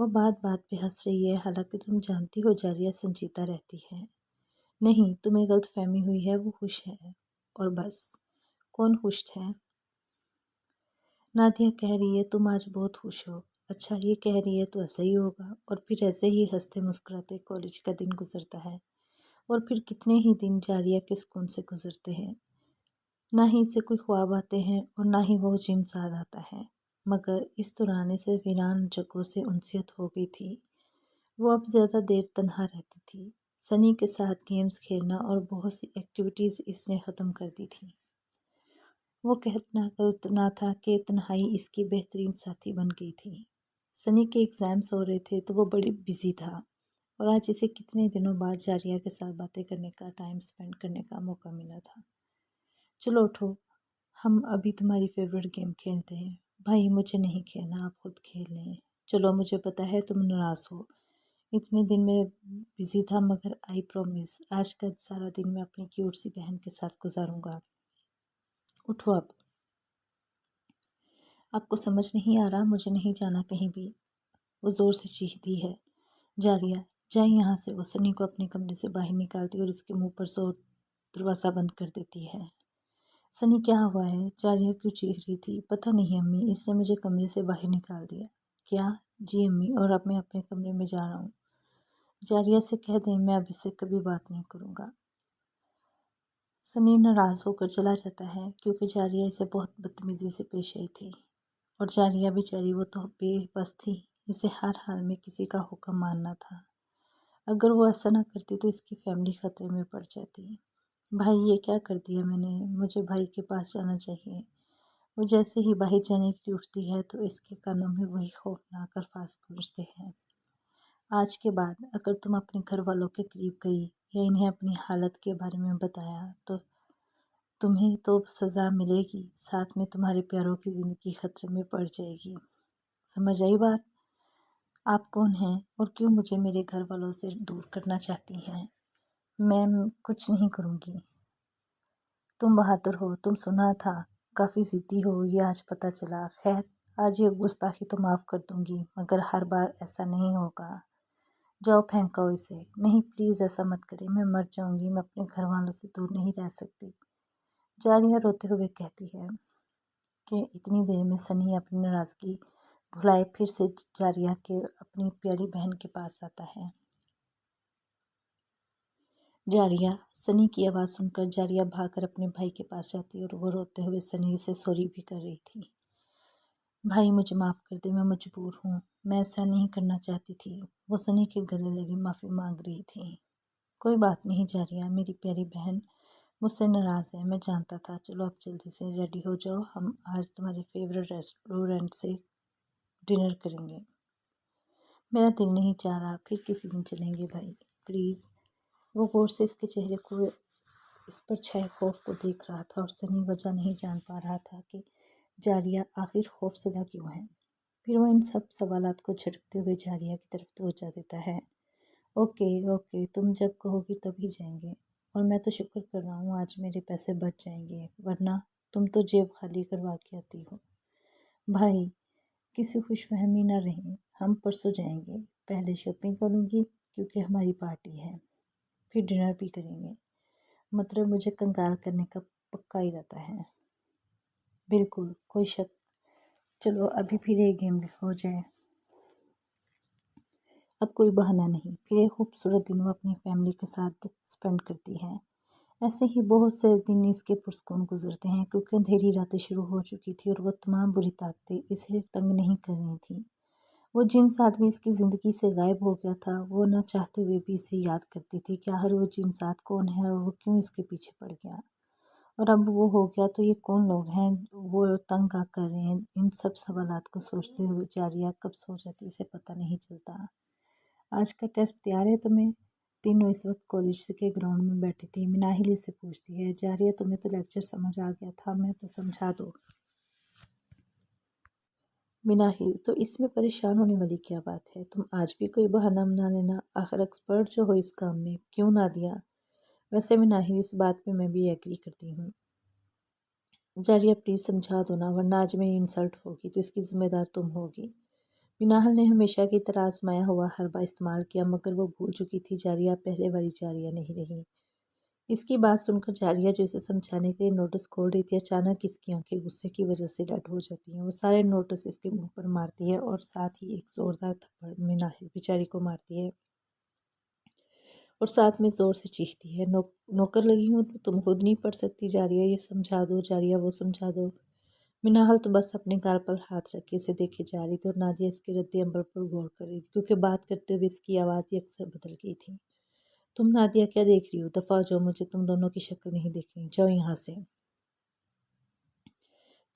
وہ بات بات پہ ہنس رہی ہے، حالانکہ تم جانتی ہو جاریہ سنجیدہ رہتی ہے۔ نہیں، تمہیں غلط فہمی ہوئی ہے، وہ خوش ہے اور بس۔ کون خوش ہے؟ نادیہ کہہ رہی ہے تم آج بہت خوش ہو۔ اچھا، یہ کہہ رہی ہے تو ایسا ہی ہوگا۔ اور پھر ایسے ہی ہنستے مسکراتے کالج کا دن گزرتا ہے، اور پھر کتنے ہی دن جاریہ کے سکون سے گزرتے ہیں۔ نہ ہی اسے کوئی خواب آتے ہیں اور نہ ہی وہ جن ساتھ آتا ہے، مگر اس دوران سے ویران جگہوں سے انسیت ہو گئی تھی۔ وہ اب زیادہ دیر تنہا رہتی تھی۔ سنی کے ساتھ گیمز کھیلنا اور بہت سی ایکٹیویٹیز اس نے ختم کر دی تھی۔ وہ کہنا تھا کہ تنہائی اس کی بہترین ساتھی بن گئی تھی۔ سنی کے ایگزامز ہو رہے تھے تو وہ بڑی بزی تھا، اور آج اسے کتنے دنوں بعد جاریہ کے ساتھ باتیں کرنے کا، ٹائم سپینڈ کرنے کا موقع ملا تھا۔ چلو اٹھو، ہم ابھی تمہاری فیورٹ گیم کھیلتے ہیں۔ بھائی مجھے نہیں کھیلنا، آپ خود کھیل لیں۔ چلو مجھے پتا ہے تم ناراض ہو، اتنے دن میں بزی تھا، مگر آئی پرومس آج کا سارا دن میں اپنی کیوٹ سی بہن کے ساتھ گزاروں گا۔ اٹھو اب۔ آپ کو سمجھ نہیں آ رہا؟ مجھے نہیں جانا کہیں بھی، وہ زور سے چیختی ہے۔ جاریہ جائے یہاں سے، وہ سنی کو اپنے کمرے سے باہر نکالتی اور اس کے منہ پر زور دروازہ بند کر دیتی ہے۔ سنی کیا ہوا ہے؟ جاریہ کیوں چیخ رہی تھی؟ پتہ نہیں امی، اس نے مجھے کمرے سے باہر نکال دیا۔ کیا؟ جی امی، اور اب میں اپنے کمرے میں جا رہا ہوں۔ جاریہ سے کہہ دیں میں اب اس سے کبھی بات نہیں کروں گا۔ سنی ناراض ہو کر چلا جاتا ہے، کیونکہ جاریہ اسے بہت بدتمیزی سے پیش آئی تھی، اور جاریہ بیچاری وہ تو بے بس تھی، اسے ہر حال میں کسی کا حکم ماننا تھا۔ اگر وہ ایسا نہ کرتی تو اس کی فیملی خطرے میں پڑ جاتی۔ بھائی یہ کیا کر دیا میں نے؟ مجھے بھائی کے پاس جانا چاہیے۔ وہ جیسے ہی باہر جانے کی اٹھتی ہے تو اس کے کانوں میں وہی خوفناک الفاظ گونجتے ہیں۔ آج کے بعد اگر تم اپنے گھر والوں کے قریب گئی یا انہیں اپنی حالت کے بارے میں بتایا تو تمہیں تو سزا ملے گی، ساتھ میں تمہارے پیاروں کی زندگی خطرے میں پڑ جائے گی۔ سمجھ آئی بات؟ آپ کون ہیں اور کیوں مجھے میرے گھر والوں سے دور کرنا چاہتی ہیں؟ میں کچھ نہیں کروں گی۔ تم بہادر ہو، تم سنا تھا، کافی ضدی ہو، یہ آج پتہ چلا۔ خیر، آج یہ گستاخی تو معاف کر دوں گی، مگر ہر بار ایسا نہیں ہوگا۔ جاؤ پھینکو اسے۔ نہیں پلیز ایسا مت کرے، میں مر جاؤں گی، میں اپنے گھر والوں سے دور نہیں رہ سکتی۔ جاریہ روتے ہوئے کہتی ہے کہ اتنی دیر میں سنی اپنی ناراضگی بھلائے پھر سے جاریہ کے اپنی پیاری بہن کے پاس آتا ہے۔ جاریہ، سنی کی آواز سن کر جاریہ بھاگ کر اپنے بھائی کے پاس جاتی اور وہ روتے ہوئے سنی سے سوری بھی کر رہی تھی۔ بھائی مجھے معاف کر دے، میں مجبور ہوں، میں ایسا نہیں کرنا چاہتی تھی۔ وہ سنی کے گلے لگی معافی مانگ رہی تھی۔ کوئی بات نہیں جاریہ، میری پیاری بہن مجھ سے ناراض ہے، میں جانتا تھا۔ چلو اب جلدی سے ریڈی ہو جاؤ، ہم آج تمہارے فیورٹ ریسٹورنٹ سے ڈنر کریں گے۔ میرا دل نہیں چاہ رہا، پھر کسی دن چلیں گے بھائی، پلیز۔ وہ غور سے اس کے چہرے کو، اس پر چھائے خوف کو دیکھ رہا تھا، اور سنی وجہ نہیں جان پا رہا تھا کہ جاریہ آخر خوف زدہ کیوں ہے۔ پھر وہ ان سب سوالات کو جھٹکتے ہوئے جاریہ کی طرف توجہ دیتا ہے۔ اوکے اوکے، تم جب کہو گی تب ہی جائیں گے، اور میں تو شکر کر رہا ہوں آج میرے پیسے بچ جائیں گے، ورنہ تم تو جیب خالی کروا کے آتی ہو۔ بھائی کسی خوش فہمی نہ رہیں، ہم پرسوں جائیں گے، پہلے شاپنگ کروں گی کیونکہ ہماری پارٹی ہے، پھر ڈنر بھی کریں گے۔ مطلب مجھے کنگال کرنے کا پکا ارادہ ہے۔ بالکل، کوئی شک۔ چلو ابھی پھر ایک گیم ہو جائے۔ اب کوئی بہانہ نہیں، پھر ایک خوبصورت دن وہ اپنی فیملی کے ساتھ سپینڈ کرتی ہے۔ ایسے ہی بہت سے دن اس کے پرسکون گزرتے ہیں، کیونکہ اندھیری راتیں شروع ہو چکی تھی اور وہ تمام بری طاقتیں اسے تنگ نہیں کر رہی تھیں۔ وہ جنس آدمی اس کی زندگی سے غائب ہو گیا تھا، وہ نہ چاہتے ہوئے بھی اسے یاد کرتی تھی کہ آخر وہ جنس ذات کون ہے اور وہ کیوں اس کے پیچھے پڑ گیا، اور اب وہ ہو گیا تو یہ کون لوگ ہیں وہ تنگ آ کر رہے ہیں۔ ان سب سوالات کو سوچتے ہوئے جاریہ کب سو جاتی اسے پتہ نہیں چلتا۔ آج کا ٹیسٹ تیار ہے تمہیں؟ تینوں اس وقت کالج کے گراؤنڈ میں بیٹھی تھی۔ مناہل سے پوچھتی ہے، جاریہ تمہیں تو لیکچر سمجھ آ گیا تھا، میں تو سمجھا دو۔ مناہل، تو اس میں پریشان ہونے والی کیا بات ہے؟ تم آج بھی کوئی بہانہ بنا لینا، آخر ایکسپرٹ جو ہو اس کام میں، کیوں نہ دیا؟ ویسے مناہل اس بات پہ میں بھی ایگری کرتی ہوں۔ جاریہ پلیز سمجھا دو نا، ورنہ آج میری انسلٹ ہوگی تو اس کی ذمہ دار تم ہوگی۔ مناہل نے ہمیشہ کی طرح آزمایا ہوا حربہ استعمال کیا، مگر وہ بھول چکی تھی جاریہ پہلے والی جاریہ نہیں رہی۔ اس کی بات سن کر جاریہ جو اسے سمجھانے کے لیے نوٹس کھول رہی تھی، اچانک اس کی آنکھیں غصے کی وجہ سے ریڈ ہو جاتی ہیں۔ وہ سارے نوٹس اس کے منہ پر مارتی ہے اور ساتھ ہی ایک زوردار تھپڑ مناہل بیچاری کو مارتی ہے اور ساتھ میں زور سے چیختی ہے، نوکر لگی ہوں تم خود نہیں پڑھ سکتی؟ جاریہ یہ سمجھا دو، جاریہ وہ سمجھا دو۔ مناہل تو بس اپنے گال پر ہاتھ رکھ کے اسے دیکھے جا رہی تھی اور نادیہ اس کے رد عمل پر غور کر رہی تھی، کیونکہ بات کرتے ہوئے اس کی آواز ہی اکثر بدل گئی تھی۔ تم نادیہ کیا دیکھ رہی ہو؟ دفعہ ہو جاؤ، مجھے تم دونوں کی شکل نہیں دیکھنی، جاؤ یہاں سے۔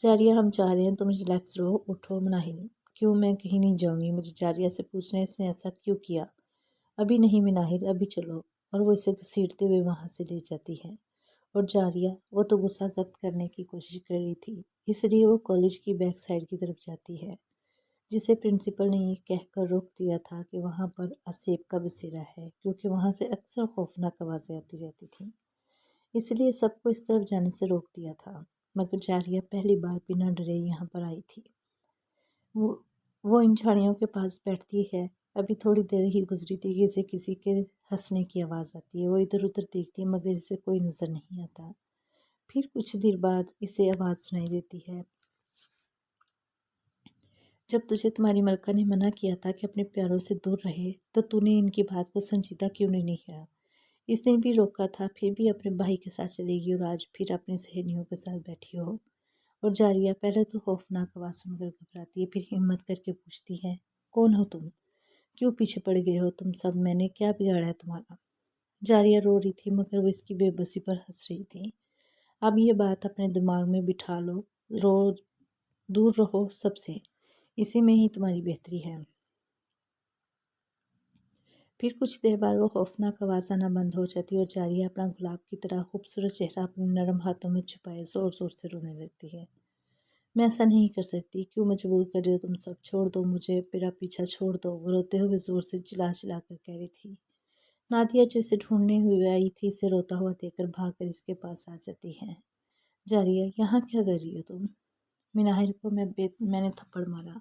جاریہ ہم چاہ رہے ہیں تم ریلیکس رہو، اٹھو۔ مناہل کیوں؟ میں کہیں نہیں جاؤں گی، مجھے جاریہ سے پوچھنا ہے اس نے ایسا کیوں کیا۔ ابھی نہیں مناہل، ابھی چلو، اور وہ اسے گھسیٹتے ہوئے وہاں سے لے جاتی ہے۔ اور جاریہ وہ تو غصہ ضبط کرنے کی کوشش کر رہی تھی، اس لیے وہ کالج کی بیک سائڈ کی طرف جاتی ہے، جسے پرنسپل نے یہ کہہ کر روک دیا تھا کہ وہاں پر اسیب کا بسیرا ہے، کیونکہ وہاں سے اکثر خوفناک آوازیں آتی رہتی تھیں، اس لیے سب کو اس طرف جانے سے روک دیا تھا۔ مگر جاریہ پہلی بار بنا ڈرے یہاں پر آئی تھی۔ وہ ان جھاڑیوں کے پاس بیٹھتی ہے۔ ابھی تھوڑی دیر ہی گزری تھی کہ اسے کسی کے ہنسنے کی آواز آتی ہے۔ وہ ادھر ادھر دیکھتی ہے مگر اسے کوئی نظر نہیں آتا۔ پھر کچھ دیر بعد اسے آواز سنائی دیتی ہے، جب تجھے تمہاری ملکہ نے منع کیا تھا کہ اپنے پیاروں سے دور رہے تو تو نے ان کی بات کو سنجیدہ کیوں نہیں لیا؟ اس دن بھی روکا تھا، پھر بھی اپنے بھائی کے ساتھ چلے گی اور آج پھر اپنی سہیلیوں کے ساتھ بیٹھی ہو۔ اور جاریہ پہلے تو خوفناک آواز سن کر گھبراتی ہے، پھر ہمت کر کے پوچھتی ہے، کون ہو تم؟ کیوں پیچھے پڑ گئے ہو تم سب؟ میں نے کیا بگاڑا ہے تمہارا؟ جاریہ رو رہی تھی مگر وہ اس کی بے بسی پر ہنس رہی تھی۔ اب یہ بات اپنے دماغ میں بٹھا لو، دور رہو سب سے، اسی میں ہی تمہاری بہتری ہے۔ پھر کچھ دیر بعد وہ خوفناک آواز آنا بند ہو جاتی ہے اور جاریہ اپنا گلاب کی طرح خوبصورت چہرہ اپنے نرم ہاتھوں میں چھپائے زور زور سے رونے لگتی ہے۔ میں ایسا نہیں کر سکتی، کیوں مجبور کر رہے ہو تم سب؟ چھوڑ دو مجھے، میرا پیچھا چھوڑ دو، وہ روتے ہوئے زور سے چلا چلا کر کہہ رہی تھی۔ نادیہ جو اسے ڈھونڈنے ہوئے آئی تھی، اسے روتا ہوا دیکھ کر بھاگ کر اس کے پاس آ جاتی ہے۔ جاریہ یہاں کیا کر رہی ہو تم؟ مناہل کو میں نے تھپڑ مارا،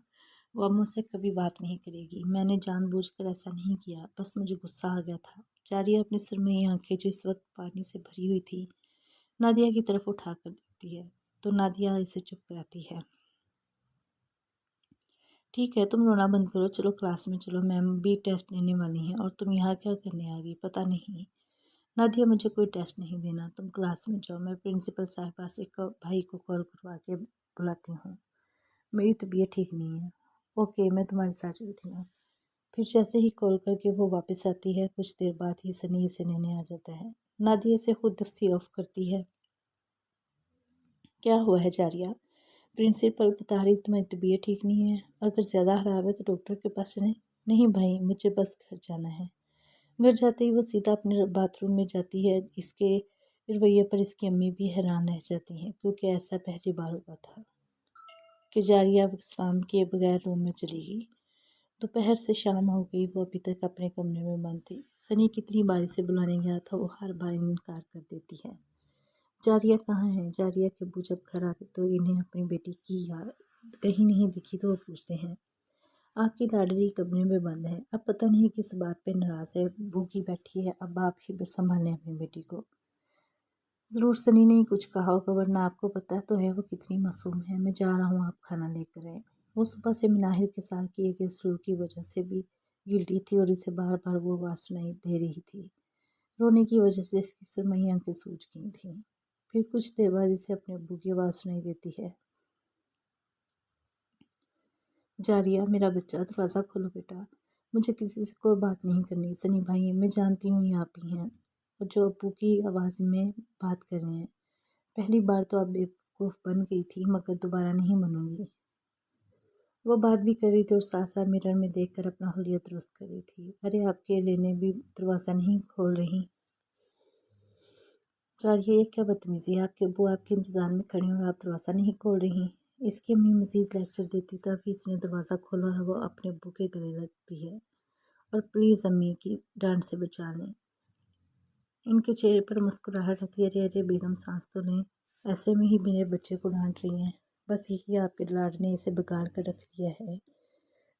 وہ اب مجھ سے کبھی بات نہیں کرے گی، میں نے جان بوجھ کر ایسا نہیں کیا، بس مجھے غصہ آ گیا تھا۔ جاریہ اپنی سرمئی آنکھیں جو اس وقت پانی سے بھری ہوئی تھی نادیہ کی طرف اٹھا کر دیکھتی ہے تو نادیہ اسے چپ کراتی ہے۔ ٹھیک ہے، تم رونا بند کرو، چلو کلاس میں چلو، میم بھی ٹیسٹ لینے والی ہیں، اور تم یہاں کیا کرنے آ گئی؟ پتہ نہیں۔ نادیہ مجھے کوئی ٹیسٹ نہیں دینا، تم کلاس میں جاؤ، میں پرنسپل صاحبہ سے بھائی کو کال کروا کے بلاتی ہوں، میری طبیعت ٹھیک نہیں ہے۔ اوکے، میں تمہارے ساتھ چلتی ہوں۔ پھر جیسے ہی کال کر کے وہ واپس آتی ہے، کچھ دیر بعد ہی سنی اسے لینے آ جاتا ہے۔ نادیہ سے خود سی آف کرتی ہے۔ کیا ہوا ہے جاریہ؟ پرنسپل بتا رہی تمہاری طبیعت ٹھیک نہیں ہے، اگر زیادہ خراب ہے تو ڈاکٹر کے پاس چلیں۔ نہیں بھائی، مجھے بس گھر جانا ہے۔ گھر جاتے ہی وہ سیدھا اپنے باتھ روم میں جاتی ہے۔ اس کے رویے پر اس کی امی بھی حیران رہ جاتی ہیں، کیونکہ ایسا پہلی بار ہوا تھا کہ جاریہ سلام کیے بغیر روم میں چلی گئی۔ دوپہر سے شام ہو گئی، وہ ابھی تک اپنے کمرے میں بند تھی۔ سنی کتنی بار اسے بلانے گیا تھا، وہ ہر بار انکار کر دیتی ہے۔ جاریہ کہاں ہے؟ جاریہ کے ابو جب گھر آتے تو انہیں اپنی بیٹی کی یاد کہیں نہیں دکھی تو وہ پوچھتے ہیں، آپ کی لاڈلی کمرے میں بند ہے، اب پتہ نہیں کس بات پہ ناراض ہے، بھوکی بیٹھی ہے، اب آپ ہی سنبھالیں اپنی بیٹی کو۔ ضرور سنی نے کچھ کہا ہوگا، ورنہ آپ کو پتہ تو ہے وہ کتنی معصوم ہے۔ میں جا رہا ہوں، آپ کھانا لے کر آئیں۔ وہ صبح سے مناہل کے ساتھ کیے گئے سلوک کی وجہ سے بھی گلٹی تھی اور اسے بار بار وہ آواز سنائی دے رہی تھی۔ رونے کی وجہ سے اس کی سرمئی آنکھیں سوج گئی تھیں۔ پھر کچھ دیر بعد اسے اپنے ابو کی آواز سنائی دیتی ہے، جاریہ میرا بچہ، دروازہ کھولو بیٹا، مجھے کسی سے کوئی بات نہیں کرنی۔ سنی بھائی، میں جانتی ہوں یہ آپ ہی ہیں، اور جو ابو کی آواز میں بات کر رہے ہیں۔ پہلی بار تو آپ بیوقوف بن گئی تھی، مگر دوبارہ نہیں بنوں گی۔ وہ بات بھی کر رہی تھی اور ساتھ ساتھ مرر میں دیکھ کر اپنا حلیہ درست کر رہی تھی۔ ارے آپ کے لینے بھی دروازہ نہیں کھول رہی؟ جاریہ یہ کیا بدتمیزی ہے، آپ کے ابو آپ کے انتظار میں کھڑے ہیں اور آپ دروازہ نہیں کھول رہی؟ اس کی امی مزید لیکچر دیتی تب اس نے دروازہ کھولا اور وہ اپنے ابو کے گلے لگتی ہے، اور پلیز امی کی ڈانٹ سے بچا لیں۔ ان کے چہرے پر مسکراہٹ رہتی ہے۔ ارے ارے بیگم، سانس تو لیں، ایسے میں ہی میرے بچے کو ڈانٹ رہی ہیں، بس یہی آپ کے لاڈ نے اسے بگاڑ کر رکھ دیا ہے۔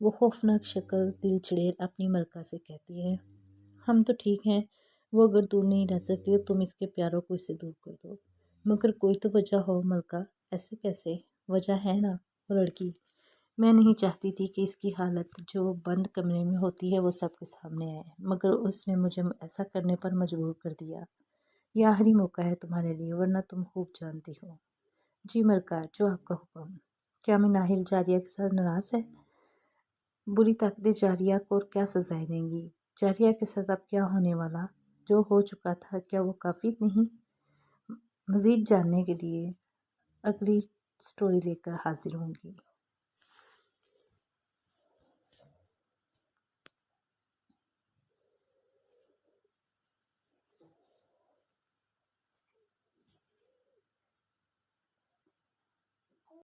وہ خوفناک شکل دل چڑیر اپنی ملکہ سے کہتی ہے، ہم تو ٹھیک ہیں، وہ اگر دور نہیں رہ سکتی تو تم اس کے پیاروں کو اسے دور کر دو۔ مگر کوئی تو وجہ ہو ملکہ، ایسے کیسے؟ وجہ ہے نا۔ وہ لڑکی، میں نہیں چاہتی تھی کہ اس کی حالت جو بند کمرے میں ہوتی ہے وہ سب کے سامنے آئے، مگر اس نے مجھے ایسا کرنے پر مجبور کر دیا۔ یہ آخری موقع ہے تمہارے لیے، ورنہ تم خوب جانتی ہو۔ جی ملکہ، جو آپ کا حکم۔ کیا میں ناہل جاریہ کے ساتھ ناراض ہے؟ بری طاقتیں جاریہ کو اور کیا سزائیں دیں گی؟ جاریہ کے ساتھ اب کیا ہونے والا؟ جو ہو چکا تھا کیا وہ کافی نہیں؟ مزید جاننے کے لیے اگلی سٹوری لے کر حاضر ہوں گی۔